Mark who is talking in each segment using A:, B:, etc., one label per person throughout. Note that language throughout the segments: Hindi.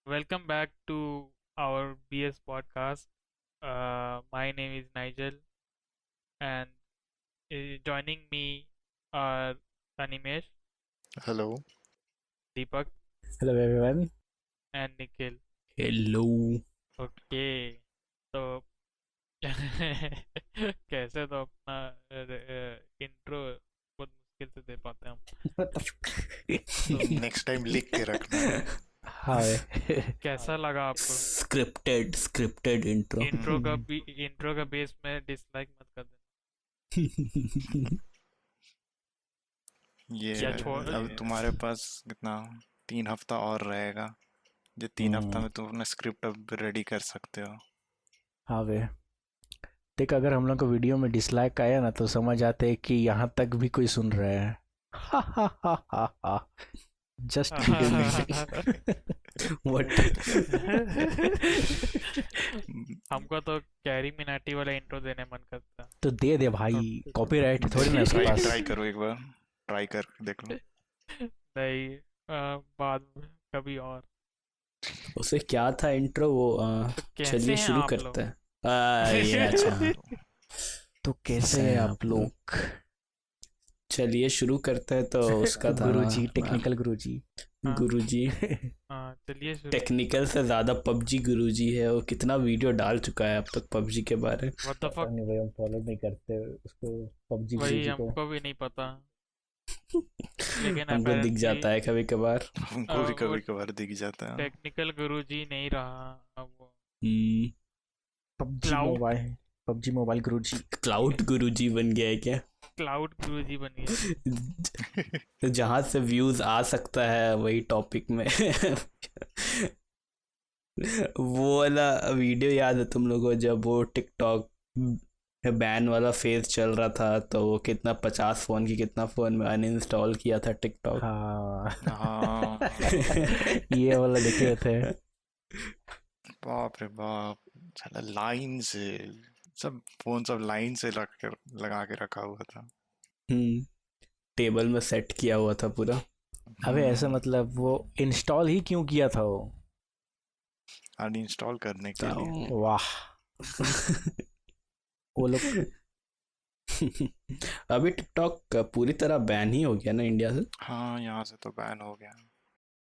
A: Welcome back to our BS podcast. My name is Nigel, and joining me are Animesh,
B: hello.
A: Deepak,
C: Hello everyone.
A: and Nikhil.
C: Hello.
A: Okay, तो कैसे तो अपना इंट्रो बहुत मुश्किल से दे पाते हैं हम।
C: What the fuck?
A: तो
B: नेक्स्ट टाइम लिख के रखना।
C: हाँ
A: कैसा लगा आपको?
C: स्क्रिप्टेड इंट्रो
A: इंट्रो का बेस में डिसलाइक मत कर देना
B: ये
A: या छोड़।
B: अब तुम्हारे पास कितना 3 हफ्ता और रहेगा। जो 3 हफ्ता में तुम अपना स्क्रिप्ट अब रेडी कर सकते हो।
C: हाँ वे देख, अगर हम लोग को वीडियो में डिसलाइक आया ना तो समझ आते हैं कि यहाँ तक भी कोई सुन रहा है। हा हा हा हा हा। Just kidding. व्हाट?
A: हमको तो कैरी मिनाटी वाला इंट्रो देने मन करता।
C: तो दे दे भाई, कॉपीराइट थोड़ी ना उसके
B: ट्राई
C: पास।
B: ट्राई करो एक बार, ट्राई कर देख लो।
A: नहीं, बाद में कभी और।
D: उसे क्या था इंट्रो वो
A: तो कैसे
D: चलिए
A: हैं
D: शुरू
A: आप लोग?
D: करते हैं। ये अच्छा।
C: तो कैसे हैं आप लोग?
D: चलिए शुरू करते हैं। तो उसका था
C: गुरुजी, टेक्निकल गुरुजी।
A: हाँ।
D: गुरुजी
A: हाँ, चलिए शुरू।
D: टेक्निकल से ज्यादा पबजी गुरुजी है। वो कितना वीडियो डाल चुका है अब तक पबजी के बारे में।
A: What the
C: पता
A: fuck?
C: नहीं भाई, हम फॉलो नहीं करते उसको, पबजी
A: वही
C: गुरुजी को।
A: हमको भी नहीं पता, लेकिन
D: हमको दिख जाता है कभी कभार।
B: हमको भी
A: वो
B: कभी कभार दिख जाता है।
A: टेक्निकल गुरुजी नहीं रहा अब वो
C: PUBG
A: cloud
C: mobile, PUBG mobile Guruji.
D: Cloud Guruji बन गया है क्या?
A: क्लाउड गुरुजी बन गया।
D: तो जहां से व्यूज आ सकता है वही टॉपिक में। वो वाला वीडियो याद है तुम लोगों को, जब वो टिकटॉक बैन वाला फेज चल रहा था तो वो कितना 50 फोन की कितना फोन में अनइंस्टॉल किया था टिकटॉक।
C: हाँ
B: हाँ।
C: ये वाला देखे थे।
B: बाप रे बाप, साला लाइन से सब फोन सब लाइन से रख कर लगा के रखा हुआ था।
D: टेबल में सेट किया हुआ था पूरा।
C: अबे ऐसा मतलब वो इंस्टॉल ही क्यों किया था वो?
B: अनइंस्टॉल करने के लिए।
C: वाह, वो लोग।
D: अभी टिकटॉक पूरी तरह बैन ही हो गया ना इंडिया से।
B: हाँ, यहाँ से तो बैन हो गया।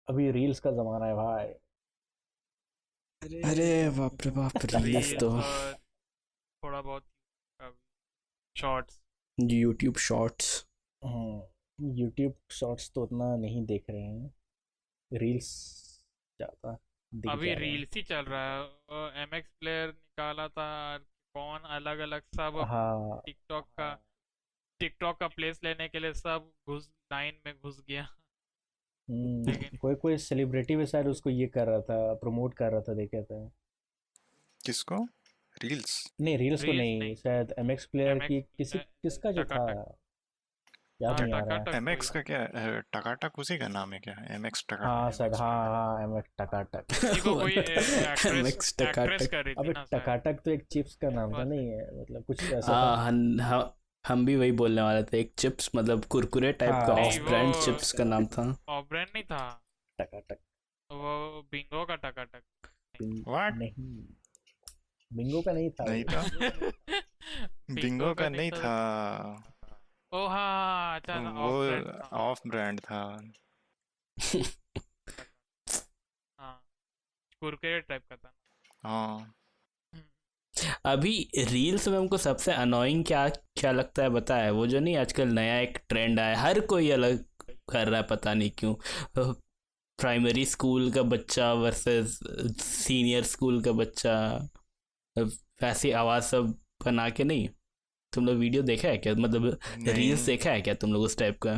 C: अभी रील्स का जमाना है भाई।
D: अरे बाप रे बाप, रील्स
A: रील्स
D: तो
A: और थोड़ा बहुत shorts.
D: YouTube shorts.
C: YouTube shorts तो उतना नहीं देख रहे हैं, रील्स ज़्यादा दिख
A: अभी
C: जा रहे हैं।
A: रील्स ही चल रहा है। एमएक्स प्लेयर निकाला था, कौन अलग अलग सब
C: हाँ,
A: टिकटॉक का प्लेस लेने के लिए सब घुस लाइन में घुस गया। लेकिन
C: कोई कोई सेलिब्रिटी भी शायद उसको ये कर रहा था, प्रमोट कर रहा था, देखे थे।
B: किसको? रील्स?
C: नहीं, रील्स को
A: रील्स
C: नहीं,
A: नहीं,
C: शायद एमएक्स प्लेयर की किसी,
A: एमएक्स
C: किसका जो था
A: टकाटक।
C: याद
A: हाँ,
C: नहीं आ रहा है।
A: टकाटक
B: एमएक्स
A: कोई।
B: का क्या है? टकाटक उसी का नाम है क्या? एमएक्स
C: हाँ
B: टकाटक?
C: शायद, हाँ हाँ, एमएक्स टकाटक।
A: उसी को कोई एक्ट्रेस
D: MX
A: एक्ट्रेस
D: टकाटक।
A: कर रही थी
C: अबे
A: ना शायद।
C: टकाटक तो एक चिप्स का नाम था,
A: बस
C: नहीं है मतलब कुछ ऐसा था।
D: हाँ हम भी वही बोलने वाले थे। एक चिप्स मतलब कुरकुरे टाइप का
C: हाँ
D: ऑफ
A: नहीं,
D: ब्रांड
A: वो
D: चिप्स का नाम था।
A: ब्रांड नहीं था,
C: टकाटक।
A: वो बिंगो का टकाटक।
B: व्हाट?
C: नहीं, बिंगो का नहीं था
B: नहीं
C: वो।
B: था।
A: बिंगो
B: बिंगो
A: का
B: का
A: नहीं
B: नहीं
A: था।
B: था।
A: ओ हाँ, अच्छा
B: वो
A: ऑफ ब्रांड था।
B: ऑफ ब्रांड था।
A: हाँ, कुरकुरे टाइप का था।
B: हाँ।
D: अभी रील्स में हमको सबसे अनोइंग क्या क्या लगता है पता है? वो जो नहीं आजकल नया एक ट्रेंड आया, हर कोई अलग कर रहा है पता नहीं क्यों। प्राइमरी स्कूल का बच्चा वर्सेस सीनियर स्कूल का बच्चा, वैसी आवाज़ सब बना के। नहीं, तुम लोग वीडियो देखा है क्या? मतलब रील्स
B: नहीं
D: देखा है क्या तुम लोग उस टाइप का?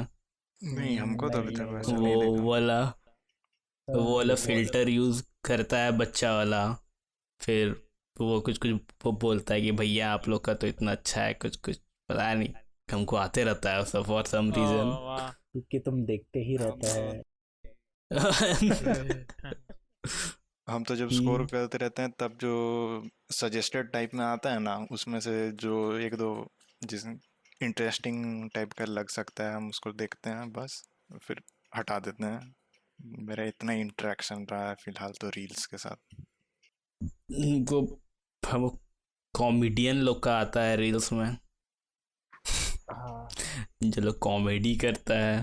B: नहीं, हमको तो अभी
C: नहीं
B: तक
C: नहीं
B: वैसा
C: भाई।
D: वो
B: नहीं देखा।
D: वाला वो
C: नहीं
D: वाला
C: देखा।
D: फिल्टर यूज करता है बच्चा वाला। फिर वो कुछ कुछ वो बोलता है कि भैया आप लोग का तो इतना अच्छा है, कुछ कुछ पता नहीं। हमको आते रहता है सब फॉर सम
A: ओ
D: रीजन।
A: वाह।
C: क्योंकि तुम देखते ही रहता है।
B: हम तो जब स्कोर करते रहते हैं तब जो सजेस्टेड टाइप में आता है ना, उसमें से जो एक दो जिस इंटरेस्टिंग टाइप का लग सकता है हम उसको देखते हैं बस, फिर हटा देते हैं। मेरा इतना इंटरेक्शन रहा है फिलहाल तो रील्स के साथ।
D: वो हम कॉमेडियन लोग का आता है रील्स में,
C: हाँ
D: जो लोग कॉमेडी करता है,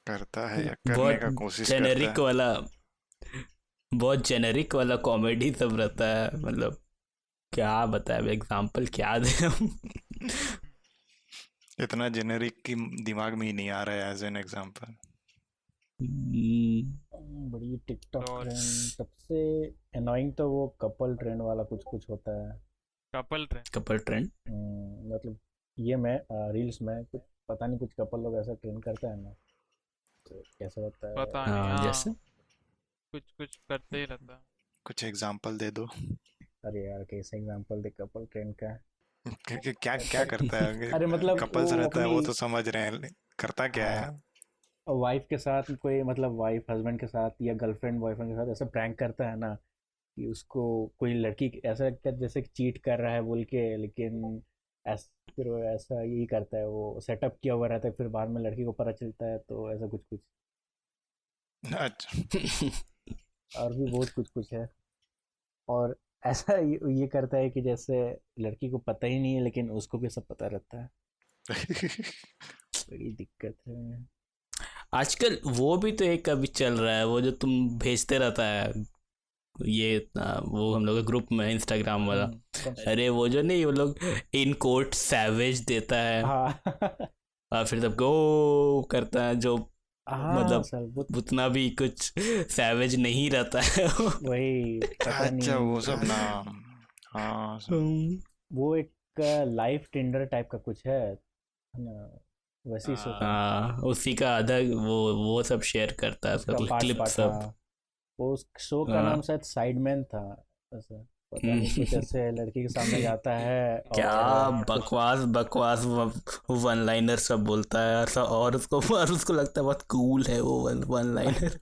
B: करता है या करने
D: बहुत
B: का कोशिश करता
D: जेनेरिक
B: है।
D: वाला, बहुत जेनेरिक वाला कॉमेडी सब रहता है। मतलब क्या बताए, एग्जाम्पल क्या दे हम।
B: इतना जेनेरिक कि दिमाग में ही नहीं आ रहा है एज एन एग्जांपल।
C: बड़ी टिकटॉक
A: लॉल।
C: ट्रेंड सबसे अनोइंग तो वो कपल ट्रेंड वाला कुछ कुछ होता है।
A: Couple trend.
D: Couple trend.
C: मतलब ये मैं रील्स में कुछ पता नहीं कुछ कपल लोग ऐसा ट्रेंड करता है ना, तो कैसा होता है।
A: पता नहीं, हाँ
D: जैसे
A: कुछ कुछ करते ही रहता है।
B: कुछ एग्जांपल दे दो।
C: अरे यार कैसे एग्जांपल दे कपल ट्रेंड का।
B: क्या क्या करता है?
C: अरे मतलब
B: कपल्स
C: वो
B: रहता है वो
C: अपनी
B: तो समझ रहे हैं, करता क्या है?
C: वाइफ के साथ कोई मतलब वाइफ हस्बैंड के साथ या गर्लफ्रेंड बॉयफ्रेंड के साथ ऐसा प्रैंक करता है ना कि उसको कोई लड़की ऐसा लगता है जैसे चीट कर रहा है बोल के, लेकिन फिर वो ऐसा यही करता है, वो सेटअप किया हुआ रहता है, फिर बाद में लड़की को पता चलता है, तो ऐसा कुछ कुछ
B: अच्छा।
C: और भी बहुत कुछ कुछ है। और ऐसा ये करता है कि जैसे लड़की को पता ही नहीं है लेकिन उसको भी सब पता रहता है। बड़ी दिक्कत है।
D: आजकल वो भी तो एक अभी चल रहा है, वो जो तुम भेजते रहता है ये वो हम लोग के ग्रुप में इंस्टाग्राम वाला।
C: कौन सा?
D: अरे वो जो नहीं, वो लोग इन कोट सैवेज देता है
C: हाँ
D: और फिर सब गो करता है, जो
C: हाँ
D: मतलब
C: सर वो
D: उतना भी कुछ सैवेज नहीं रहता है।
C: वही पता
B: अच्छा वो सब
C: नहीं।
B: ना। हाँ सब।
C: वो एक लाइफ टिंडर टाइप का कुछ है ना, वैसे ही सोचा
D: हाँ, उसी का आधा वो सब शेयर करता है,
C: उसका
D: सब
C: पार्ट
D: क्लिप
C: पार्ट।
D: सब।
C: हाँ वो उस शो का नाम
D: हाँ।
C: शायद साइडमैन था ऐसा, पता नहीं कुछ ऐसे लड़की के सामने जाता है
D: क्या
C: और कुछ
D: बकवास बकवास वन लाइनर सब बोलता है और उसको लगता है बहुत कूल है वो वन लाइनर।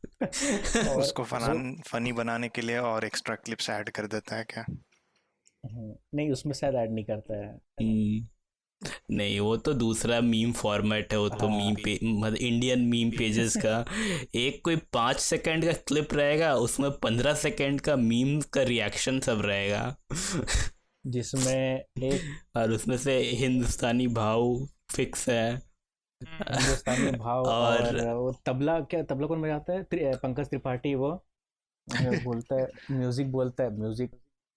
C: और
B: उसको फनी बनाने के लिए और एक्स्ट्रा क्लिप्स ऐड कर देता है क्या?
C: नहीं उसमें शायद ऐड नहीं करता है ना?
D: नहीं, वो तो दूसरा मीम फॉर्मेट है, वो तो
C: हाँ
D: मीम पे मतलब इंडियन मीम पेजेस का एक कोई 5 सेकंड का क्लिप रहेगा, उसमें 15 सेकंड का मीम का रिएक्शन सब रहेगा।
C: जिसमें एक
D: और उसमें से हिंदुस्तानी भाव फिक्स है।
C: हिंदुस्तानी भाव और
D: और
C: वो तबला, क्या तबला कौन बजाता है, पंकज त्रिपाठी वो बोलता है म्यूजिक, बोलता है म्यूजिक,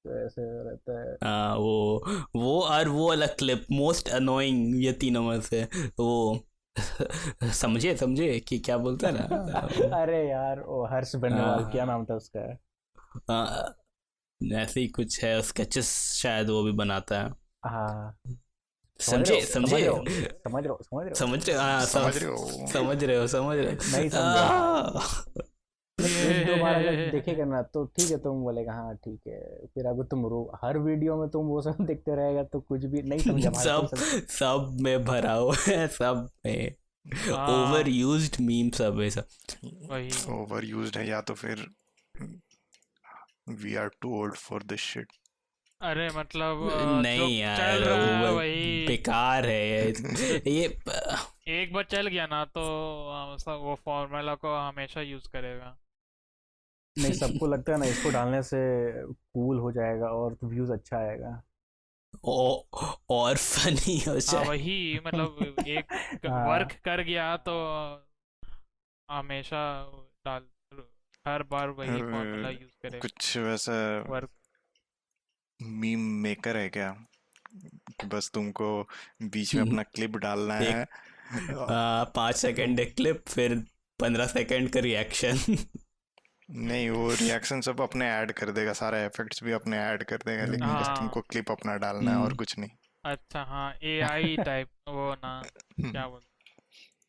C: ऐसे रहता है।
D: वो और वो अलग क्लिप मोस्ट अनोइंग ये तीनों में से वो समझे समझे कि क्या बोलता है ना।
C: अरे यार वो हर्ष बेनीवाल, क्या नाम था उसका।
D: आ, ऐसे ही कुछ है, स्केचेस शायद वो भी बनाता है।
C: हाँ
D: समझे
C: समझ
D: समझे
C: रहे हो समझ रहे हो समझ रहे हो
D: समझ रहे, हाँ
B: समझ रहे हो?
D: समझ रहे
C: नहीं समझे। मतलब एक दो बार अगर देखेगा
A: ये
C: ना तो ठीक है, तुम बोलेगा हाँ ठीक है, फिर अगर तुम हर वीडियो में तुम वो सब देखते रहेगा तो कुछ भी नहीं समझा भाई, कोई
D: सब
C: समझ।
D: सब में भरा हुआ है, सब में ओवर
A: हाँ
D: यूज्ड मीम सब है सब।
A: वही।
B: ओवर यूज्ड है या तो फिर we are too old for this shit.
A: अरे मतलब जो
D: नहीं
A: चल
D: यार,
A: रहा है
D: वो
A: वही।
D: बेकार है
A: जो
D: ये।
A: एक बार चल गया ना तो सब वो फॉर्मूला को हमेशा यूज करेगा।
C: नहीं सबको लगता है ना इसको डालने से कूल हो जाएगा और व्यूज अच्छा आएगा।
D: और फनी हो
A: हाँ
D: जाए।
A: वही, मतलब एक
C: हाँ
A: वर्क कर गया तो हमेशा डाल, हर बार वही फॉर्मूला यूज करेगा।
B: कुछ वैसा
A: वर्क।
B: मीम मेकर है क्या कि बस तुमको बीच में अपना क्लिप डालना है?
D: एक 5 सेकंड क्लिप, फिर 15 सेकंड का रिएक्शन।
B: नहीं वो रिएक्शन सब अपने ऐड कर देगा, सारे इफेक्ट्स भी अपने ऐड कर देगा, लेकिन बस
A: हाँ
B: तुमको क्लिप अपना डालना है और कुछ नहीं।
A: अच्छा, हाँ एआई टाइप वो ना, क्या बोलते,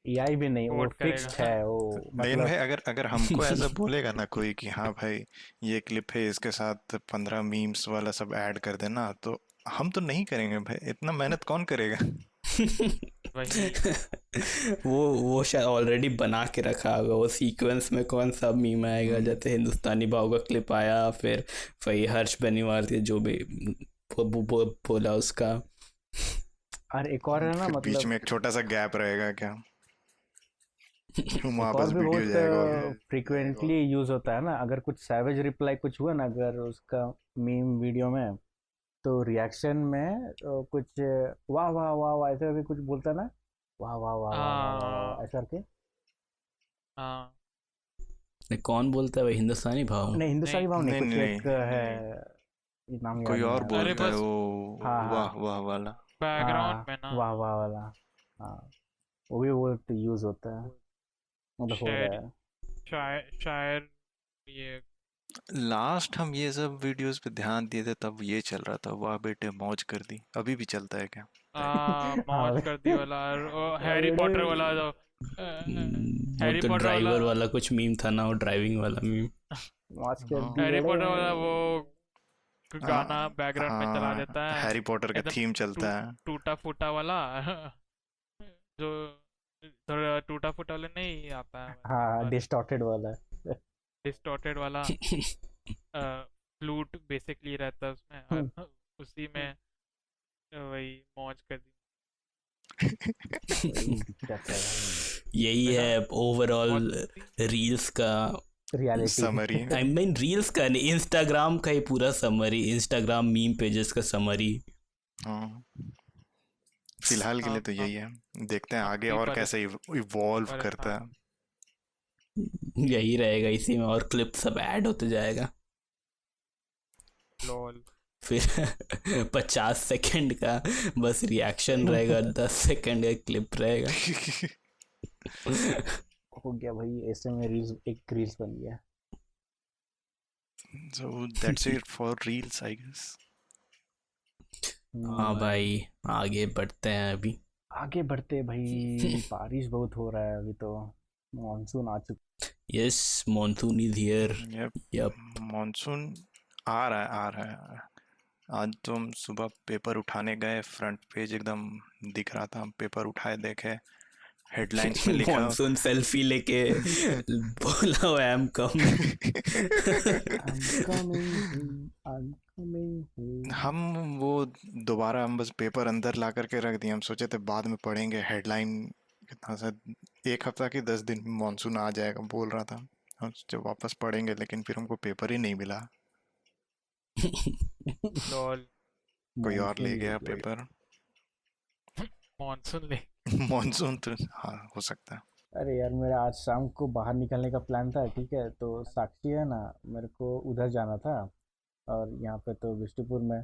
C: एआई भी नहीं, वो
A: कोड
C: फिक्स्ड
A: करेगा।
C: है वो,
B: लेकिन भाई
C: मतलब
B: अगर अगर हमको ऐसा बोलेगा ना कोई कि हाँ भाई ये क्लिप है, इसके साथ 15 मीम्स वाला सब ऐड कर देना, तो हम तो नहीं करेंगे भाई, इतना मेहनत कौन करेगा?
A: वही।
D: वो शायद ऑलरेडी बना के रखा होगा, वो सीक्वेंस में कौन सा मीम आएगा, जैसे हिंदुस्तानी भाव का क्लिप आया, फिर वही हर्ष बेनीवाल के जो भी बोला उसका।
C: और एक और है ना
B: फिर बीच
C: मतलब
B: में एक छोटा सा गैप रहेगा क्या? वहाँ
C: एक और
B: बस
C: भी
B: वीडियो
C: बहुत
B: जाएगा और
C: फ्रीक्वेंटली यूज होता है ना, अगर कुछ सैवेज रिप्लाई कुछ हुआ ना अगर उसका मीम वीडियो में, तो रिएक्शन में कुछ वाह वाह वाह वाह ऐसे करके कुछ बोलता है ना, वाह वाह वाह वाह वाह वाह वाह वाह,
A: हाँ
C: ऐसा करके।
A: हाँ।
D: कौन बोलता है भाई, हिंदुस्तानी भाव?
C: नहीं हिंदुस्तानी भाव नहीं,
B: नहीं
C: कुछ
B: नहीं
C: एक
B: नहीं,
C: है, ये नाम याद
B: कोई
C: नहीं
B: और
C: आ रहा।
A: अरे
B: बोलता है
A: बस
C: हाँ
B: वो, वाह
C: हाँ
B: वाह वाला।
A: बैकग्राउंड
C: हाँ,
A: में ना
C: वाह वाह वाला। हाँ, वो भी बहुत यूज होता है, मतलब हो रहा
A: शायरी
C: है।
A: शायर ये
B: लास्ट हम ये सब वीडियोस पे ध्यान दिए थे तब ये चल रहा था, वाह बेटे मौज कर दी। अभी भी चलता है क्या?
C: हाँ
A: मौज कर दी वाला, और
C: भाई
A: हैरी
C: बेटे,
A: पॉटर वाला जो
D: वो
A: हैरी
D: तो
A: पॉटर वाला
D: ड्राइवर वाला कुछ मीम था ना, वो ड्राइविंग वाला मीम।
C: मौज कर
B: हाँ
C: दी
A: हैरी
C: बेटे।
A: पॉटर वाला वो गाना
B: हाँ
A: बैकग्राउंड में चला
B: हाँ,
A: देता है
B: हैरी पॉटर का
A: एकदम
B: थीम चलता है।
A: टूटा फूटा वाला जो थोड़ा टूटा फूटा वाला नहीं आता है
C: हाँ
A: और
C: डिस्टॉर्टेड वाला।
A: डिस्टॉर्टेड वाला फ्लूट बेसिकली रहता है उसमें, और उसी में वही मौज कर दी।
C: वही दिक्कत है भाई,
D: यही
A: वैसा
D: है
A: बहुत
D: ओवरऑल रील्स का।
C: Reality.
B: Summary.
D: I mean reels का नहीं, इंस्टाग्राम का ही पूरा समरी, इंस्टाग्राम मीम पेजेस का समरी।
B: हाँ, फिलहाल के लिए
A: हम
B: तो यही
A: हम
B: है। देखते हैं
A: हम
B: आगे
A: भी
B: और कैसे इवॉल्व करता
A: परेशान।
B: है।
D: यही रहेगा, इसी में और क्लिप सब ऐड होते जाएगा।
A: लॉल।
D: फिर 50 सेकंड का बस रिएक्शन रहेगा, 10 सेकंड का क्लिप रहेगा।
C: हो गया भाई, ऐसे में रील्स, एक रील्स बन गया।
B: So that's it for reels, I guess.
D: हाँ
C: हम्म,
D: भाई, आगे बढ़ते हैं अभी।
C: आगे बढ़ते भाई, बारिश बहुत हो रहा है अभी तो, मानसून आ चुका।
D: Yes, monsoon is here.
B: Yep,
D: yep.
B: Monsoon आ रहा है आ रहा है। आज तो हम सुबह पेपर उठाने गए, फ्रंट पेज एकदम दिख रहा था। हम पेपर उठाए देखे, हेडलाइंस में लिखा
D: मॉनसून सेल्फी लेके बोला I am coming.
C: I'm coming, I'm coming home।
B: हम वो दोबारा हम बस पेपर अंदर ला करके रख दिए। हम सोचे थे बाद में पढ़ेंगे हेडलाइन। कितना सा 1 हफ्ता की 10 दिन में मानसून आ जाएगा बोल रहा था। हम जब वापस पढ़ेंगे लेकिन फिर हमको पेपर ही नहीं मिला।
A: लॉल।
B: कोई और
C: मानसून
B: ले
C: ले
B: गया
C: गया।
B: पेपर।
A: मॉनसून ले।
B: मानसून तो हाँ हो सकता है।
C: अरे यार, मेरा आज शाम को बाहर निकलने का प्लान था, ठीक है, तो साक्षी है ना, मेरे को उधर जाना था, और यहाँ पे तो बिष्टुपुर में,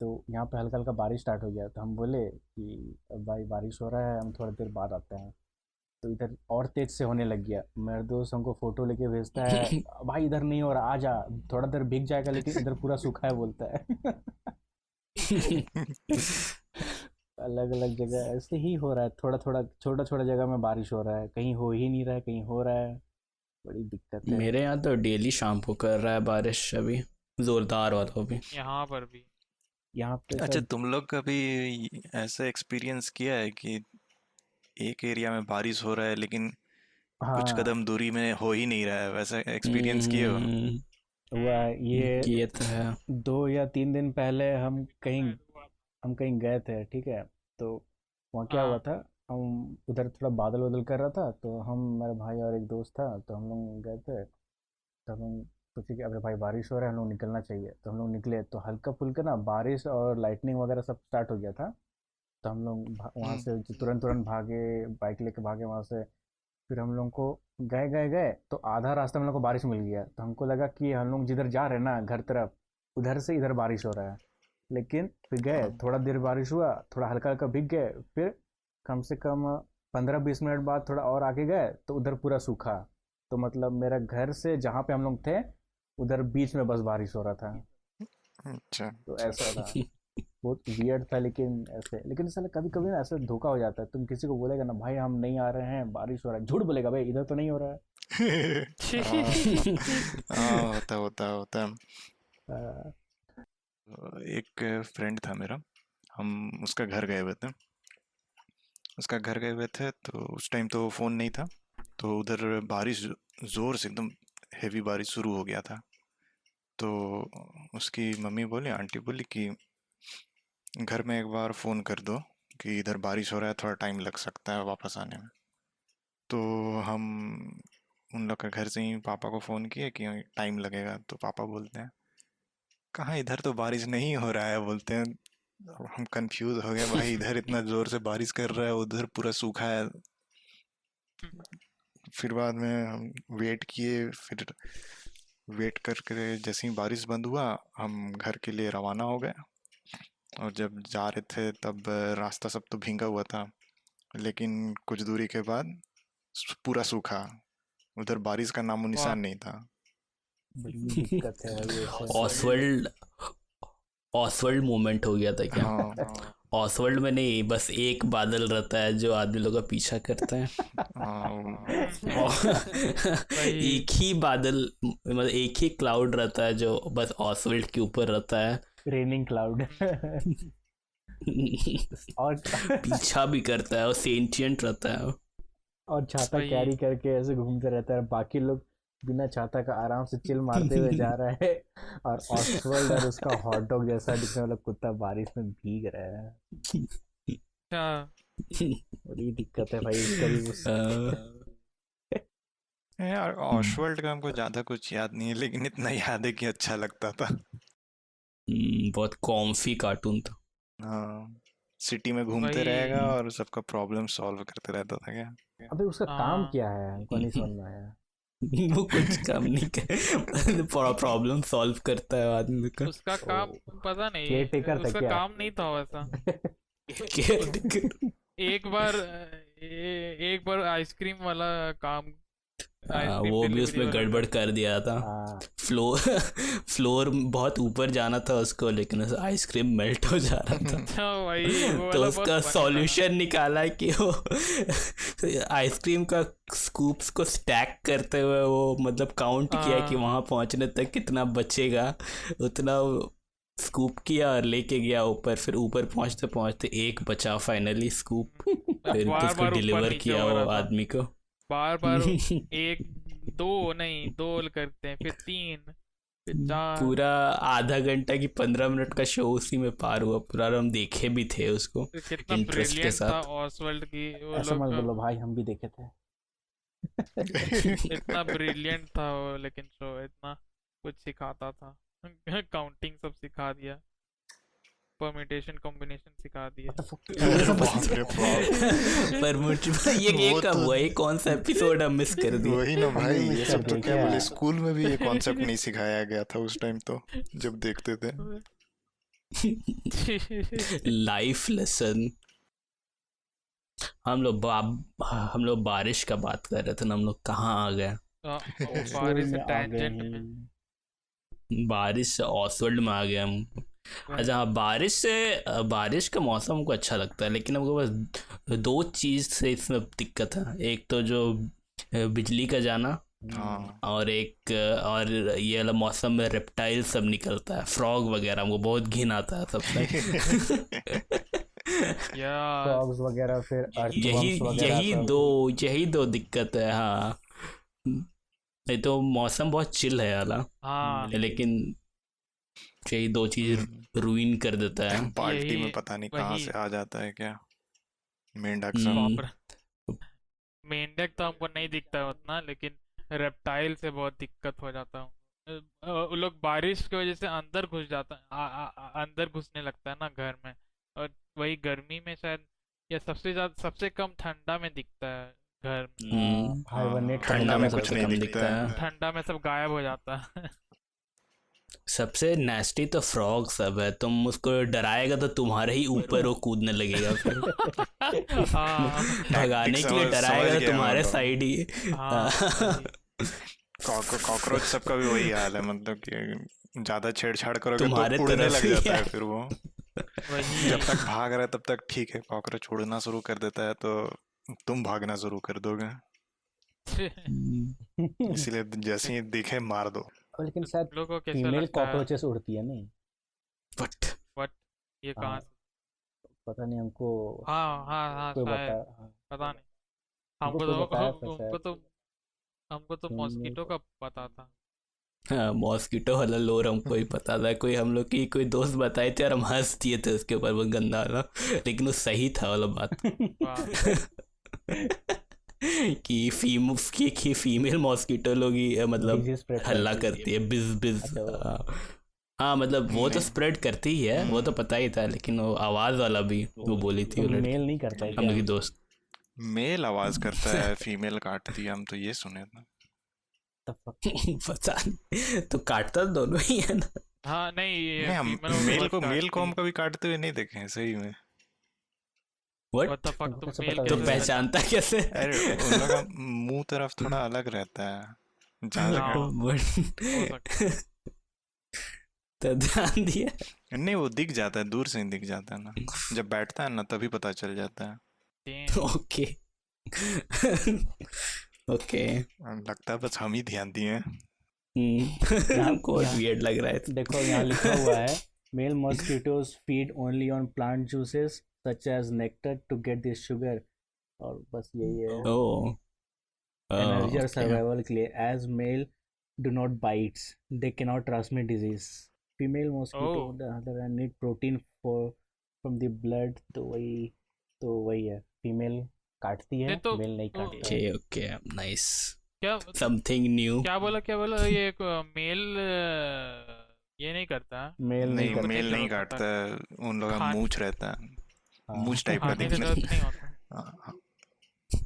C: तो यहाँ पे हल्का हल्का बारिश स्टार्ट हो गया, तो हम बोले कि भाई बारिश हो रहा है, हम थोड़ी देर बाद आते हैं। तो इधर और तेज से होने लग गया, मेरा दोस्त हमको फोटो लेके भेजता है, भाई इधर नहीं हो रहा, आ जा, थोड़ा देर भीग जाएगा लेकिन इधर पूरा सूखा है बोलता है। अलग अलग जगह ऐसे ही हो रहा है, थोड़ा थोड़ा छोटा छोटा जगह में बारिश हो रहा है, कहीं हो ही नहीं रहा है, कहीं हो रहा है, बड़ी दिक्कत है।
D: मेरे यहाँ तो डेली शाम को कर रहा है बारिश अभी, जोरदार वाला भी।
A: यहाँ पर भी
C: यहाँ पे
B: अच्छा,
C: सब।
B: तुम लोग कभी ऐसा एक्सपीरियंस किया है कि एक एरिया में बारिश हो रहा है लेकिन कुछ
C: हाँ
B: कदम दूरी में हो ही नहीं रहा है? वैसा एक्सपीरियंस किए हो?
D: हम्म,
C: हुआ है ये।
D: ये तो है।
C: 2 या 3 दिन पहले हम कहीं गए थे, ठीक है, तो वहाँ क्या हुआ
A: हाँ
C: था, हम उधर थोड़ा बादल वादल कर रहा था, तो हम, मेरा भाई और एक दोस्त था, तो हम लोग गए थे, तो हम लोग सोचे कि अरे भाई बारिश हो रहा है, हम लोग निकलना चाहिए, तो हम लोग निकले, तो हल्का फुल्का ना बारिश और लाइटनिंग वगैरह सब स्टार्ट हो गया था। तो हम लोग वहाँ
B: हम्म,
C: से तुरंत तुरंत भागे, बाइक लेके भागे वहाँ से। फिर हम लोग को गए गए गए तो आधा रास्ता में हम लोग को बारिश मिल गया, तो हमको लगा कि हम लोग जिधर जा रहे हैं ना घर तरफ, उधर से इधर बारिश हो रहा है। लेकिन फिर गए,
B: हाँ,
C: थोड़ा देर बारिश हुआ, थोड़ा हल्का हल्का भीग गए, फिर कम से कम 15-20 मिनट बाद थोड़ा और आगे गए तो उधर पूरा सूखा। तो मतलब मेरा घर से जहाँ पे हम लोग थे, उधर बीच में बस बारिश हो रहा था।
B: अच्छा।
C: तो ऐसा था, बहुत वियर्ड था, लेकिन ऐसे, लेकिन साला कभी कभी ना ऐसा धोखा हो जाता है, तुम किसी को बोलेगा ना भाई हम नहीं आ रहे हैं बारिश हो रहा है, झूठ बोलेगा भाई इधर तो नहीं हो रहा है।
B: हाँ हाँ, होता होता होता।
C: अ,
B: एक फ्रेंड था मेरा, हम उसका घर गए हुए थे। उसका घर गए हुए थे तो उस टाइम तो फ़ोन नहीं था। तो उधर बारिश ज़ोर से एकदम हेवी बारिश शुरू हो गया था। तो उसकी मम्मी बोली, आंटी बोली कि घर में एक बार फ़ोन कर दो कि इधर बारिश हो रहा है, थोड़ा टाइम लग सकता है वापस आने में। तो हम उन लोग के घर से ही पापा को फ़ोन किए कि टाइम लगेगा, तो पापा बोलते हैं कहाँ, इधर तो बारिश नहीं हो रहा है, बोलते हैं। अब हम कंफ्यूज हो गए, भाई इधर इतना ज़ोर से बारिश कर रहा है, उधर पूरा सूखा है। फिर बाद में हम वेट किए, फिर वेट करके जैसे ही बारिश बंद हुआ हम घर के लिए रवाना हो गए। और जब जा रहे थे तब रास्ता सब तो भींगा हुआ था, लेकिन कुछ दूरी के बाद पूरा सूखा, उधर बारिश का नामो
A: वाह
B: निशान नहीं था।
C: बड़ी दिक्कत है भाई ऐसे।
D: ऑसवर्ल्ड ऑसवर्ल्ड मोमेंट हो गया था क्या?
B: हाँ
D: ऑसवर्ल्ड में नहीं, बस एक बादल रहता है जो आदमी लोग का पीछा करता है।
B: हाँ,
A: वही
D: एक ही बादल, मतलब एक ही क्लाउड रहता है जो बस ऑसवर्ल्ड के ऊपर रहता है।
C: Raining cloud. और
D: पीछा भी करता है और सेंटिएंट रहता है।
C: और छाता
A: वही
C: कैरी करके ऐसे घूमते रहता है, बाकी लोग बिना छाता का आराम से चिल मारते हुए जा रहा है, और ऑसवर्ल्ड और उसका हॉट डॉग जैसा दिखने वाला कुत्ता बारिश में भीग रहा है।
A: अच्छा
C: बड़ी दिक्कत है भाई इसका भी उस
B: यार ऑशवर्ल्ड का हमको ज़्यादा कुछ याद नहीं है, लेकिन इतना याद है कि अच्छा लगता था।
D: बहुत कॉम्फी कार्टून था।
B: हाँ, सिटी में घूमते रहेगा
A: वही
B: और सबका प्रॉब्लम सॉल्व करते रहता था क्या।
C: अबे उसका काम
A: हाँ
C: क्या है हमको नहीं समझ में आया।
D: वो कुछ काम नहीं कर, प्रॉब्लम सॉल्व करता है आदमी का।
A: उसका काम पता नहीं,
C: केयर टेकर था
A: उसका
C: क्या?
A: काम नहीं था वैसा।
D: केयरटेकर।
A: एक बार आइसक्रीम वाला काम, आइसक्रीम
D: वो भी
A: डिलीवरी
D: उसमें
A: वाला
D: गड़बड़
A: काम।
D: कर दिया था।
C: हाँ
D: फ्लोर फ्लोर बहुत ऊपर जाना था उसको, लेकिन आइसक्रीम मेल्ट हो जा रहा था।
A: अच्छा वही वो
D: तो
A: वाला बहुत
D: उसका
A: फनी था।
D: सॉल्यूशन निकाला कि वो आइसक्रीम का स्कूप्स को स्टैक करते हुए वो मतलब काउंट किया कि
A: हाँ
D: वहां पहुंचने तक कितना बचेगा, उतना स्कूप किया और लेके गया ऊपर। फिर ऊपर पहुंचते पहुंचते एक बचा फाइनली स्कूप, फिर
A: बार
D: उसको
A: बार ऊपर
D: डिलीवर
A: नीचे
D: किया
A: हो
D: वो
A: रहा था,
D: आदमी को।
A: बार बार एक दो नहीं दो करते हैं, फिर तीन, फिर चार।
D: पूरा आधा घंटा की 15 मिनट का शो उसी में पार हुआ पूरा, और हम देखे भी थे उसको
A: फिर कितना
D: इंटरेस्ट के
A: ब्रिलियंट था
D: साथ।
A: ऑसवर्ल्ड की वो
C: ऐसा मत
A: लोग,
C: बोलो भाई, हम भी देखे थे।
A: इतना ब्रिलियंट था वो, लेकिन शो इतना कुछ सिखाता था। काउंटिंग सब सिखा दिया, परम्यूटेशन कॉम्बिनेशन सिखा दिया।
B: अरे बाप रे बाप,
D: पर मुझे ये
B: वो
D: कब
B: तो
D: हुआ, ये कौन सा एपिसोड हम मिस कर दिए?
B: वही ना भाई,
C: हमने
B: ये
C: मिस
B: सब
C: कर
B: तो
C: दिया
B: क्या
C: क्या?
B: बोले, स्कूल में भी ये कॉन्सेप्ट नहीं सिखाया गया था उस टाइम तो, जब देखते थे।
D: Life lesson. हम लोग बारिश का बात कर रहे थे ना, हम लोग कहाँ आ गए?
A: वो
C: ऑसवर्ल्ड
A: बारिश से
C: में आ गए
A: टैंजेंट में।
C: हैं।
D: बारिश से ऑसवर्ल्ड में आ गए हम। अच्छा हाँ, बारिश का मौसम हमको अच्छा लगता है, लेकिन हमको बस दो चीज़ से इसमें दिक्कत है। एक तो जो बिजली का जाना,
B: हाँ
D: और ये वाला मौसम में रेप्टाइल सब निकलता है, फ्रॉग वगैरह, हमको बहुत घिन आता है सबसे।
A: या
C: फ्रॉग्स वगैरह, फिर
D: यही
C: अर्थवर्म्स वगैरह सब।
D: यही दो दिक्कत है। हाँ, नहीं तो मौसम बहुत चिल है वाला,
A: हाँ
D: लेकिन यही दो चीज रुइन कर देता है।
B: बाल्टी में
A: यही
B: पता नहीं कहाँ
A: वही
B: से आ जाता है क्या, मेंढक सब।
A: बाप रे। मेंढक तो हमको नहीं दिखता है उतना, लेकिन रेप्टाइल से बहुत दिक्कत हो जाता हूँ। वो लोग बारिश की वजह से अंदर घुस जाता अंदर घुसने लगता है ना घर में, और वही गर्मी में शायद, या सबसे कम ठंडा में दिखता है घर में।
C: हाइबरनेट
B: ठंडा
D: ठंडा
B: में
D: में
B: कुछ
D: सबसे
B: नहीं
D: कम
B: दिखता
D: दिखता
B: है।
D: है।
A: ठंडा में सब गायब हो जाता है।
D: सबसे नेस्टी तो फ्रॉग सब है, तुम उसको डराएगा तो तुम्हारे ही ऊपर वो कूदने लगेगा। फिर
A: हाँ
D: भगाने के लिए
B: समझ
D: डराएगा तो
B: गया
D: तुम्हारे
B: मैं।
D: साइड ही।
A: हाँ वही।
B: कॉकरोच सबका भी वही हाल है, मतलब कि ज्यादा छेड़छाड़ करोगे
D: तुम्हारे
B: तो उड़ने
D: तरफ
B: लग
D: ही
B: जाता है
D: है।
B: फिर वो।
A: वही
B: जब तक भाग रहा है तब तक ठीक है, कॉकरोच उड़ना शुरू कर देता है तो तुम भागना शुरू कर दोगे, इसीलिए जैसे ही दिखे मार दो।
C: लेकिन शायद
A: लोगों को कैसा
C: फीमेल
A: लगता है?
C: कॉकरोचेस उड़ती है नहीं?
D: बट
A: ये
C: हाँ,
A: कहाँ से?
C: पता नहीं हमको।
A: हाँ
C: कोई
A: शायद,
C: बता, हाँ,
A: पता नहीं।
C: हमको
A: हमको
C: कोई
A: तो
C: बताया था शायद।
A: हमको तो
C: फीमेल
A: मॉस्किटो का पता था।
D: हाँ, मॉस्किटो वाला लोर हमको ही पता था, कोई हम लोग की कोई दोस्त बताए थे और हम हंस दिए थे उसके ऊपर, वो गंदा वाला, लेकिन वो सही था वाला बात।
A: वाह
D: कि फीमेल मॉस्किटो लोग ही मतलब
C: डिजीज स्प्रेड
D: हल्ला
C: करती है।
D: करती है, बिज बिज।
C: अच्छा
D: हाँ मतलब वो तो
B: नहीं।
D: स्प्रेड करती ही है, वो तो पता ही था, लेकिन वो आवाज वाला भी वो बोली थी वो
C: तो
D: लड़की,
C: मेल नहीं करता है
D: हम
C: क्या?
D: लोग की दोस्त।
B: मेल आवाज करता है, फीमेल काटती है, हम तो ये सुने थे।
C: The fuck?
D: पता नहीं, तो काटता तो दोनों ही है ना।
A: हाँ नहीं, ये
B: नहीं, हम
A: फीमेल
B: मेल को
A: काटती
B: हम कभी काटते हुए नहीं देखे हैं सही में।
D: व्हाट?
A: व्हाट द फक,
C: तुमको
A: तुम
C: कैसे
A: मेल
C: पता
D: तो
C: लग
A: कैसे
C: गया?
D: पहचानता कैसे?
B: अरे उन लोग का मुंह तरफ थोड़ा अलग रहता है, जहाँ
A: हाँ,
B: तक
A: हो सकता है।
D: तो ध्यान दिया।
B: नहीं, वो दिख जाता है, दूर से ही दिख जाता है ना, जब बैठता है ना तभी पता चल जाता है।
A: Damn.
D: Okay okay.
B: लगता है बस हम ही ध्यान दिए हैं।
D: बहुत
C: यहाँ
D: वियर्ड लग रहा है।
C: देखो, यहाँ लिखा हुआ है male mosquitoes feed only on plant juices such as nectar to get this sugar, और बस यही है
D: ओह
C: एनर्जी और
D: ओके।
C: सर्वाइवल के लिए। As male do not bites they can not transmit disease, female mosquito
A: Oh.
C: The other need protein for from the blood. तो वही है, फीमेल काटती है,
A: नहीं तो
C: मेल नहीं
A: तो
C: काटता है।
D: ओके ओके नाइस,
A: क्या
D: समथिंग न्यू।
A: क्या बोला ये मेल ये नहीं करता है?
C: मेल नहीं
B: नहीं,
C: करता।
B: मेल नहीं
A: जरूरत होता
B: काटता है, उन लोग का
A: खान
B: मूंछ रहता है,
C: हाँ
B: मूंछ टाइप का
A: खाने की
B: दिखने।
A: जरूरत नहीं होता।
B: हाँ,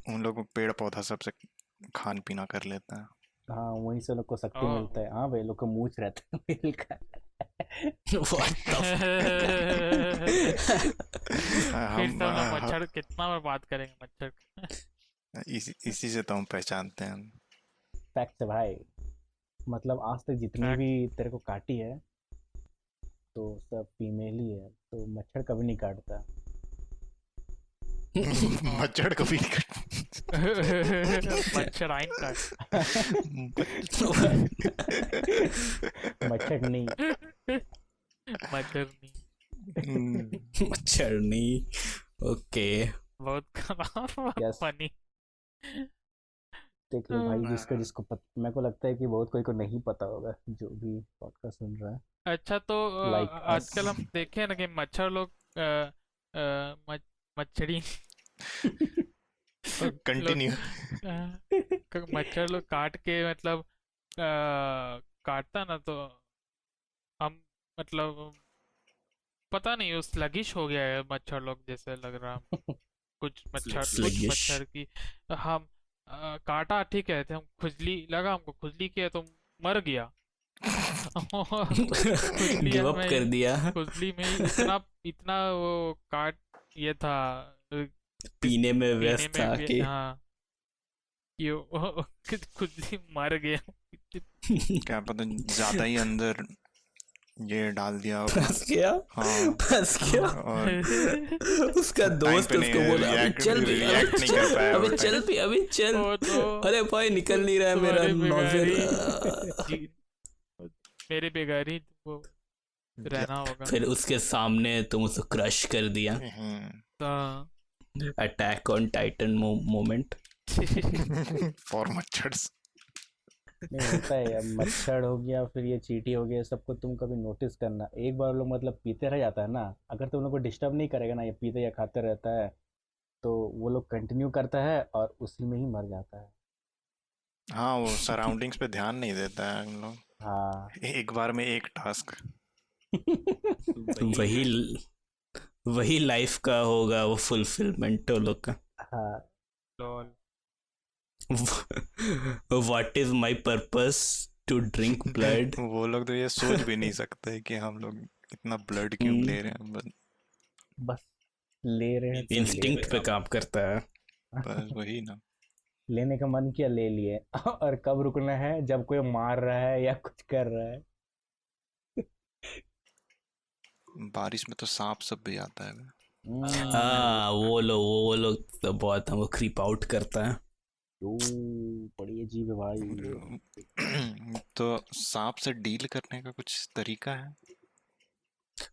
B: उन लोग को पेड़ पौधा सबसे खान पीना कर लेता है।
C: हाँ, वहीं से लोग को शक्ति
A: ओह।
C: मिलता है। हाँ भाई, लोग को मूछ रहता है मेल का।
D: What the
A: फिर
B: हम
A: सब लोग मच्छर कितना बार बात करेंगे मच्छर का।
B: इसी से तो हम पहचानते हैं।
C: फैक्ट है भाई, मतलब आज तक जितनी
A: Fact.
C: भी तेरे को काटी है तो सब फीमेल ही है, तो मच्छर कभी नहीं काटता।
B: मच्छर कभी नहीं
A: मच्छर आइन का
C: मच्छर नहीं।
A: मच्छर नहीं,
D: मच्छरनी। ओके
A: बहुत खराब
C: Yes.
A: फनी।
C: देख लो भाई, जिसको मेरे को लगता है कि बहुत कोई को नहीं पता होगा जो भी पॉडकास्ट सुन रहा है।
A: अच्छा तो
C: Like
A: आजकल हम देखे ना कि मच्छर लोग मच्छरी
B: कंटिन्यू।
A: मच्छर लोग काट के मतलब काटता ना तो हम मतलब पता नहीं, उस स्लगिश हो गया है मच्छर लोग जैसे लग रहा है। कुछ
D: Sluggish.
A: मच्छर की हम काटा ठीक है, हम खुजली लगा, हमको खुजली किया तो मर गया। खुजली
D: गिव अप
A: में
D: कर दिया,
A: खुजली में ही इतना वो काट ये था
D: पीने में
A: पीने
D: व्यस्त था
A: में
D: कि
A: हाँ कि वो खुजली मर गया।
B: क्या पता ज्यादा ही अंदर ये डाल दिया होगा।
D: फंस गया,
B: हाँ,
D: फंस गया।
B: और
D: उसका
B: टाइम
D: दोस्त
B: पे
D: उसको
B: नहीं
D: बोला अभी चल भी,
B: रिएक्ट नहीं कर पाया
D: अभी
B: वो
D: चल भी, अभी चल।
A: वो तो
D: अरे भाई निकल नहीं रहा है मेरा
A: तुम्हारी
D: नोजल।
A: जी- मेरे बेगार ही वो रहना होगा।
D: फिर उसके सामने तुम उसको क्रश कर दिया।
A: हाँ।
D: Attack on Titan moment.
B: For मच्छर्स।
C: नहीं होता है यार, मच्छर हो गया, फिर ये चींटी हो गया, सबको तुम कभी नोटिस करना। एक बार लोग मतलब पीते रह जाता है ना, अगर तुम लोग को डिस्टर्ब नहीं करेगा ना, ये पीते या खाते रहता है, तो वो लोग कंटिन्यू करता है और उसी में ही मर जाता है।
B: हाँ, वो सराउंडिंग्स पे ध्यान नहीं देता है हम लोग,
C: हाँ।
B: एक बार में एक टास्क।
D: वही लाइफ का होगा वो फुलफिलमेंट वो लोग का।
C: हाँ।
A: Lol.
D: What is my purpose to drink blood?
B: वो लोग तो ये सोच भी नहीं सकते कि हम लोग इतना ब्लड क्यों ले रहे हैं,
C: बस ले रहे हैं तो ले
D: इंस्टिंक्ट पे
C: रहे
D: काम करता है।
B: बस वही ना।
C: हैं। लेने का मन किया ले लिए और कब रुकना है, जब कोई मार रहा है या कुछ कर रहा है।
B: बारिश में तो सांप सब भी आता है।
D: हाँ वो लोग तो बहुत हमको क्रीप आउट करता है।
C: ओ, बड़ी अजीब है भाई।
B: तो सांप से डील करने का कुछ तरीका है?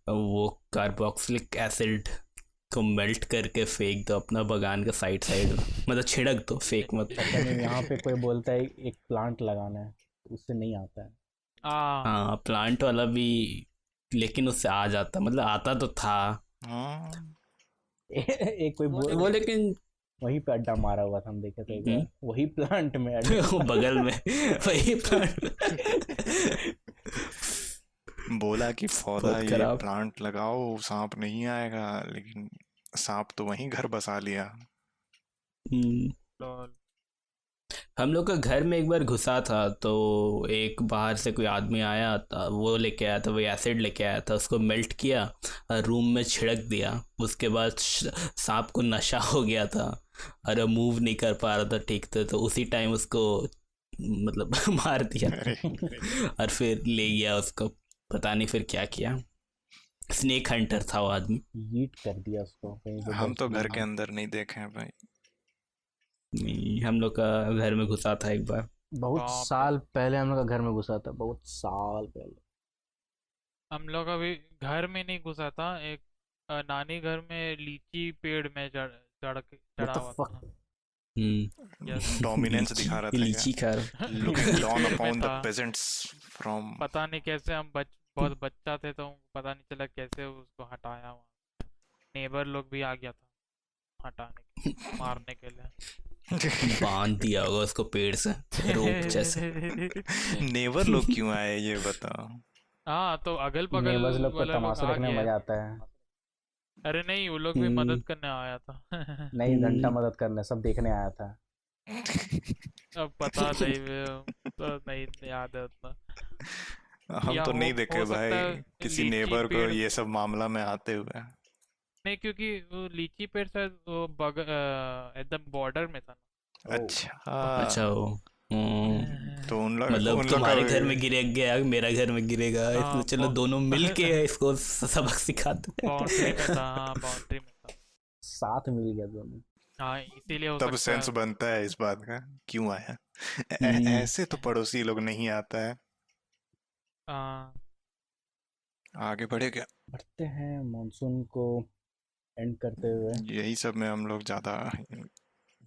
D: वो कार्बोक्सिलिक एसिड को मेल्ट करके फेंक दो अपना बगान का साइड मतलब छिड़क दो, फेंक मत।
C: पता नहीं, यहाँ पे कोई बोलता है एक प्लांट लगाना है, उससे नहीं आता है।
D: हाँ प्लांट वाला भी, लेकिन उससे आ जाता, मतलब आता तो था।
B: हाँ,
C: एक कोई
D: वो लेकिन
C: वहीं पे अड्डा मारा हुआ था, हम देखे थे एक
D: हम्म।
C: बार, वही प्लांट में अड्डा।
D: वो बगल में वही प्लांट।
B: बोला कि पौधा
D: बहुत
B: ये
D: खराब।
B: प्लांट लगाओ सांप नहीं आएगा, लेकिन सांप तो वहीं घर बसा लिया।
D: हम्म।
A: लॉल।
D: हम लोग का घर में एक बार घुसा था, तो एक बाहर से कोई आदमी आया था, वो लेके आया था, वो एसिड लेके आया था, उसको मेल्ट किया और रूम में छिड़क दिया। उसके बाद सांप को नशा हो गया था और मूव नहीं कर पा रहा था ठीक से, तो उसी टाइम उसको मतलब मार दिया
B: अरे
D: और फिर ले गया उसको, पता नहीं फिर क्या किया। स्नेक हंटर था वो आदमी।
C: यीट कर दिया उसको कहीं पे
B: हम तो घर
C: डस्टबिन
B: के
C: में।
B: अंदर नहीं देखे हैं भाई।
D: हम लोग का घर में घुसा था एक बार।
C: बहुत
A: बाप रे।
C: साल पहले हम लोग का घर में घुसा था, बहुत साल पहले।
A: हम लोग अभी घर में नहीं घुसा था, एक नानी घर में लीची पेड़ में
C: व्हाट
A: चढ़ा
C: द
A: हुआ
C: फक।
A: था। यस।
B: डोमिनेंस
D: लीची,
B: दिखा रहा था क्या?
D: लीची खा रहा।
B: लुकिंग डाउन
A: लीची में
B: अपॉन द
A: था।
B: Pageants from.
A: पता नहीं कैसे हम बहुत बच्चा थे, तो पता नहीं चला कैसे उसको हटाया वहाँ। नेबर लोग भी आ गया था हटाने के लिए, मारने के लिए।
D: बांध दिया होगा उसको पेड़ से, रोप जैसे।
B: नेबर लोग क्यों आए ये बताओ?
A: हाँ, तो अगल बगल
C: नेबर्स लोग को
A: वाला लोग
C: तमाशा
A: आ
C: देखने में
A: गया है।
C: मजा आता है।
A: अरे नहीं, वो लोग भी मदद करने आया था।
C: नहीं, घंटा मदद करने, सब देखने आया था।
A: अब पता नहीं, तो नहीं याद है उतना।
B: हम
A: या
B: तो नहीं
A: हो
B: देखे भाई
A: सकता है
B: किसी
A: लीची
B: नेबर को
A: पेड़।
B: ये सब मामला में आते हुए।
A: नहीं, क्योंकि वो लीची पेड़ शायद वो एकदम बॉर्डर में था
C: ओ,
D: अच्छा
B: अच्छा,
D: वो।
A: ना।
B: तो
D: मतलब
B: उन लोग का
D: तुम्हारे घर में गिरे गया, मेरा घर में गिरेगा, इसलिए
A: हाँ,
D: चलो दोनों मिल के इसको सबक सिखाते
A: बाउंड्री में था। हाँ, बाउंड्री में था।
C: साथ मिल गया दोनों।
A: हाँ, इसीलिए हो
B: तब
A: सकता
B: सेंस
A: है।
B: बनता है इस बात का क्यों आया।
D: हम्म।
B: ऐसे तो पड़ोसी लोग नहीं आता है।
A: हाँ।
B: आगे बढ़े क्या?
C: बढ़ते हैं मानसून को एंड करते हुए।
B: यही सब में हम लोग ज्यादा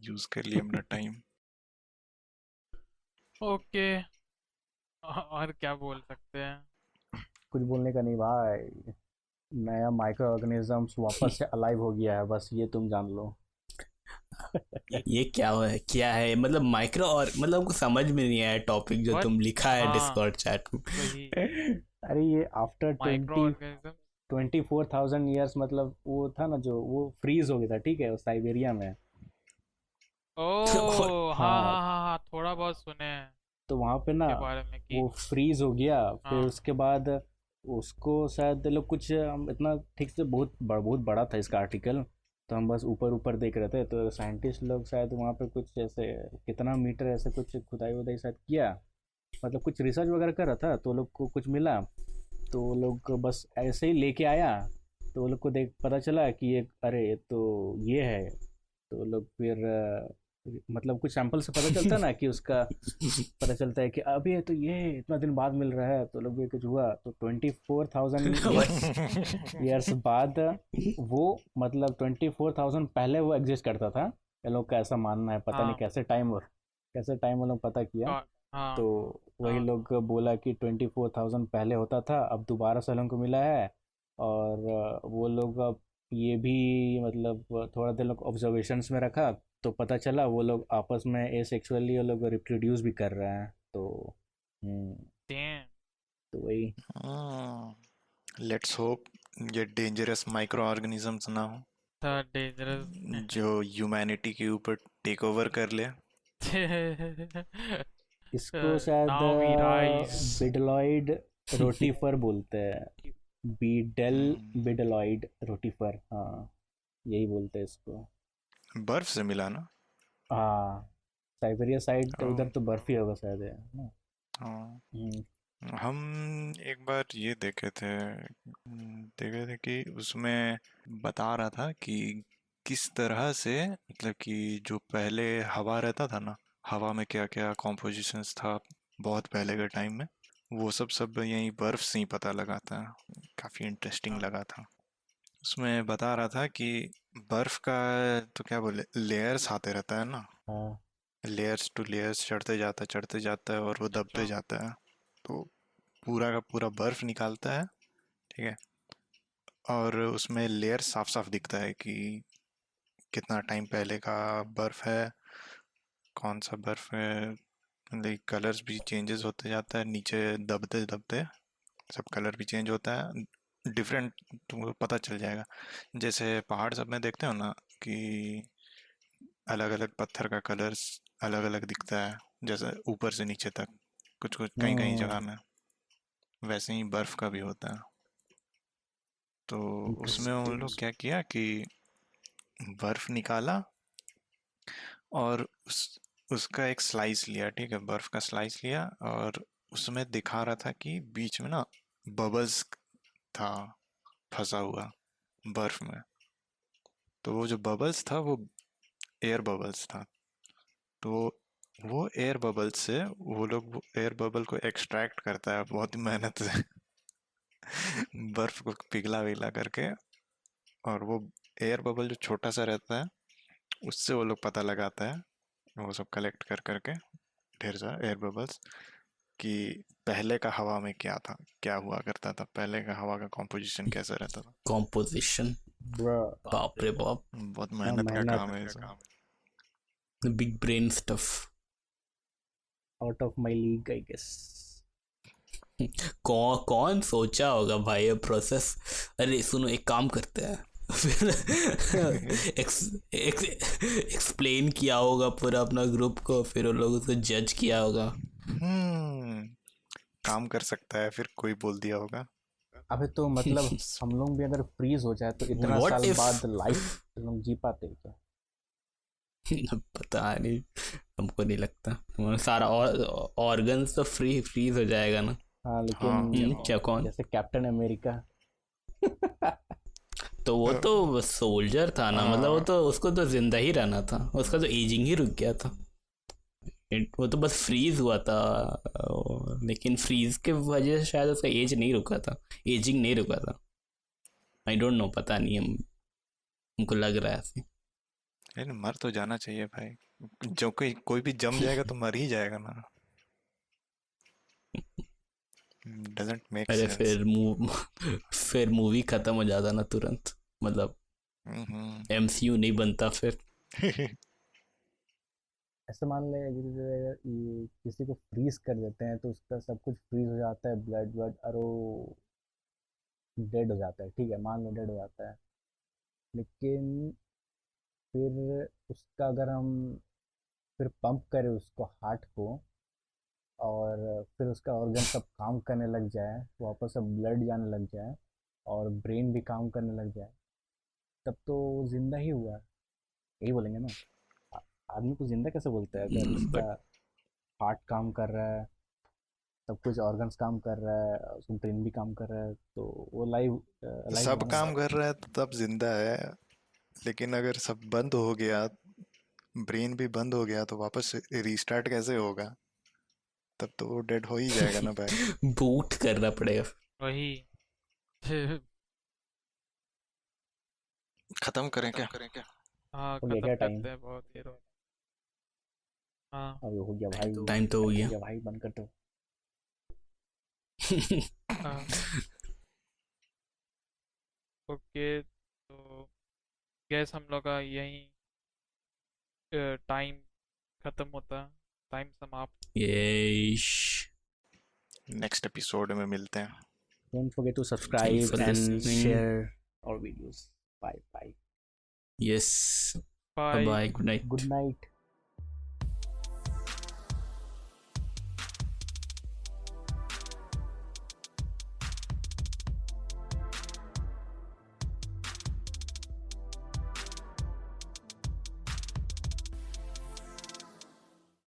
B: यूज कर लिए अपना टाइम।
A: ओके। और क्या बोल सकते हैं?
C: कुछ बोलने का नहीं भाई, नया माइक्रो ऑर्गेनिजम्स वापस से अलाइव हो गया है, बस ये तुम जान लो।
D: ये क्या है मतलब माइक्रो, और मतलब हमको समझ में नहीं आया टॉपिक जो
A: व्हाट?
D: तुम लिखा है
A: हाँ,
D: डिस्कॉर्ड चैट में।
A: वही
C: अरे ये आफ्टर
A: माइक्रो ऑर्गेनिज्म।
C: 24,000 ईयर्स, मतलब वो था ना जो वो फ्रीज हो गया था, ठीक है, वो साइबेरिया में।
A: ओ हाँ
C: हाँ,
A: हाँ हाँ हाँ, थोड़ा बहुत सुने हैं
C: तो वहाँ पे ना
A: के बारे में कि
C: वो फ्रीज हो गया। फिर
A: हाँ।
C: उसके बाद उसको शायद लोग कुछ, हम इतना ठीक से, बहुत बड़ा था इसका आर्टिकल, तो हम बस ऊपर ऊपर देख रहे थे। तो साइंटिस्ट लोग शायद वहाँ पे कुछ ऐसे कितना मीटर ऐसे कुछ खुदाई वुदाई शायद किया, मतलब कुछ रिसर्च वगैरह कर रहा था, तो वो लोग को कुछ मिला। तो वो लोग बस ऐसे ही लेके आया, तो वो लोग को देख पता चला कि ये, अरे ये तो ये है। तो वो लोग फिर मतलब कुछ सैंपल से पता चलता ना कि उसका, पता चलता है कि अभी ये इतना दिन बाद मिल रहा है, तो लोग भी कुछ हुआ तो 24,000 ईयर्स बाद वो, मतलब 24,000 पहले वो एग्जिस्ट करता था, ये लोग का ऐसा मानना है। पता नहीं
A: हाँ।
C: कैसे टाइम वो लोग पता किया। तो
A: हाँ।
C: वही
A: हाँ।
C: लोग बोला कि 24,000 पहले होता था, अब दोबारा से लोगों को मिला है। और वो लोग अब ये भी, मतलब थोड़ा देर लोग ऑब्जर्वेशंस में रखा, तो पता चला वो लोग आपस में एसेक्सुअली वो लोग रिप्रोड्यूस भी कर रहे हैं। तो हम्म,
A: damn।
C: तो वही।
B: लेट्स होप ये डेंजरस माइक्रो ऑर्गेनिजम्स ना हो
A: था डेंजरस।
B: जो ह्यूमैनिटी के ऊपर टेक ओवर कर ले।
C: इसको शायद
A: नाउ वी राइज।
C: बिडलॉइड रोटीफर बोलते हैं। बीडल
B: हम्म,
C: बिडलॉइड रोटीफर, हाँ, यही बोलते हैं इसको।
B: बर्फ से मिला ना?
C: हाँ, साइबेरिया साइड
B: ओह,
C: उधर तो बर्फ ही होगा शायद, है ना।
B: हाँ।
C: हम्म,
B: हम एक बार ये देखे थे कि उसमें बता रहा था कि किस तरह से, मतलब कि जो पहले हवा रहता था ना, हवा में क्या क्या कॉम्पोजिशंस था बहुत पहले के टाइम में, वो सब यही बर्फ से ही पता लगा था। काफ़ी इंटरेस्टिंग लगा था। उसमें बता रहा था कि बर्फ का तो क्या बोले, लेयर्स आते रहता है ना,
C: हाँ,
B: लेयर्स टू लेयर्स चढ़ते जाता है और वो दबते
A: अच्छा।
B: जाता है। तो पूरा का पूरा बर्फ निकालता है, ठीक है, और उसमें लेयर साफ साफ दिखता है कि कितना टाइम पहले का बर्फ है, कौन सा बर्फ है, मतलब कलर्स भी चेंजेस होते जाता है, नीचे दबते दबते सब कलर भी चेंज होता है, डिफरेंट तुमको पता चल जाएगा। जैसे पहाड़ सब में देखते हो ना कि अलग अलग पत्थर का कलर्स अलग अलग दिखता है, जैसे ऊपर से नीचे तक, कुछ कुछ कहीं कहीं जगह में, वैसे ही बर्फ का भी होता है। तो उसमें उन लोग क्या किया कि बर्फ निकाला और उसका एक स्लाइस लिया, ठीक है, बर्फ का स्लाइस लिया, और उसमें दिखा रहा था कि बीच में ना बबल्स था फंसा हुआ बर्फ में। तो वो जो बबल्स था वो एयर बबल्स था। तो वो एयर बबल्स से वो लोग वो एयर बबल को एक्सट्रैक्ट करता है बहुत ही मेहनत से बर्फ को पिघला विघला करके, और वो एयर बबल जो छोटा सा रहता है उससे वो लोग पता लगाता है, वो सब कलेक्ट कर करके ढेर सारा एयर बबल्स, कि पहले का हवा में क्या था, क्या हुआ करता था, पहले का हवा का कॉम्पोजिशन कैसा रहता था।
D: कॉम्पोजिशन,
C: ब्रो,
D: बाप रे बाप,
B: बहुत
C: हाँ,
B: मेहनत का
C: मेहनत
B: काम है ये सब।
D: Big brain stuff.
C: Out of my league I guess.
D: कौन सोचा होगा भाई ये प्रोसेस। अरे सुनो, एक काम करते हैं फिर एक्सप्लेन किया होगा पूरा अपना ग्रुप को, फिर उन लोगों को जज किया होगा।
B: हम्म काम कर सकता है, फिर कोई बोल दिया होगा।
C: अबे तो मतलब हम लोग भी अगर फ्रीज हो जाए तो इतना
D: What
C: साल
D: if?
C: बाद लाइफ हम लोग जी पाते हैं क्या?
D: पता नहीं, हमको नहीं लगता। वो सारा ऑर्गन्स तो फ्रीज हो जाएगा ना।
C: हाँ
B: हाँ
C: लेकिन
D: क्या कौन?
C: जैसे कैप्टन अमेरिका
D: तो वो तो सोल्जर था ना, मतलब वो तो उसको तो जिंदा ही रहना था, उसका तो एजिंग ही रुक गया था। वो तो बस फ्रीज हुआ था, लेकिन फ्रीज के वजह से शायद उसका एज नहीं रुका था, एजिंग नहीं रुका था। आई डोंट नो, पता नहीं, हमको लग रहा है ऐसे।
B: लेकिन मर तो जाना चाहिए भाई, जो कोई भी जम जाएगा तो मर ही जाएगा ना। डजंट मेक
D: अरे
B: सेंस।
D: फिर मूवी खत्म हो जाता ना तुरंत, मतलब एमसीयू नहीं बनता फिर।
C: ऐसे मान ले अगर ये किसी को फ्रीज कर देते हैं तो उसका सब कुछ फ्रीज हो जाता है, ब्लड ब्लड और वो डेड हो जाता है, ठीक है, मान लो डेड हो जाता है। लेकिन फिर उसका अगर हम फिर पंप करें उसको, हार्ट को, और फिर उसका ऑर्गन सब काम करने लग जाए, वापस सब ब्लड जाने लग जाए और ब्रेन भी काम करने लग जाए, तब तो वो जिंदा ही हुआ है, यही बोलेंगे ना। आ- आदमी को जिंदा कैसे बोलते हैं अगर उसका
D: बट
C: हार्ट काम कर रहा है, सब कुछ ऑर्गन्स काम कर रहा है, उसका ब्रेन भी काम कर रहा है, तो वो लाइव लाइव
B: सब
C: हुआ ना।
B: काम कर रहा है तो तब जिंदा है, लेकिन अगर सब बंद हो गया, ब्रेन भी बंद हो गया, तो वापस रीस्टार्ट कैसे होगा? तब तो वो डेड हो ही जाएगा ना भाई।
D: बूट करना पड़ेगा।
A: वही
B: खत्म करें क्या?
A: हाँ,
C: हो गया
A: खत्म
C: क्या टाइम?
A: करते हैं, बहुत ये तो। हाँ।
C: अभी हो गया भाई,
D: टाइम तो हो
C: हो
D: गया।
C: गया भाई, बंद कर दो।
A: हाँ। ओके, तो गैस हम लोग का यही टाइम खत्म होता है, टाइम समाप्त।
D: यश,
B: नेक्स्ट एपिसोड में मिलते हैं।
C: Don't forget to
D: thanks
C: subscribe
D: for
C: and
D: listening.
C: share our videos. Bye bye.
D: Yes,
A: bye.
D: Bye, good night.
C: Good night.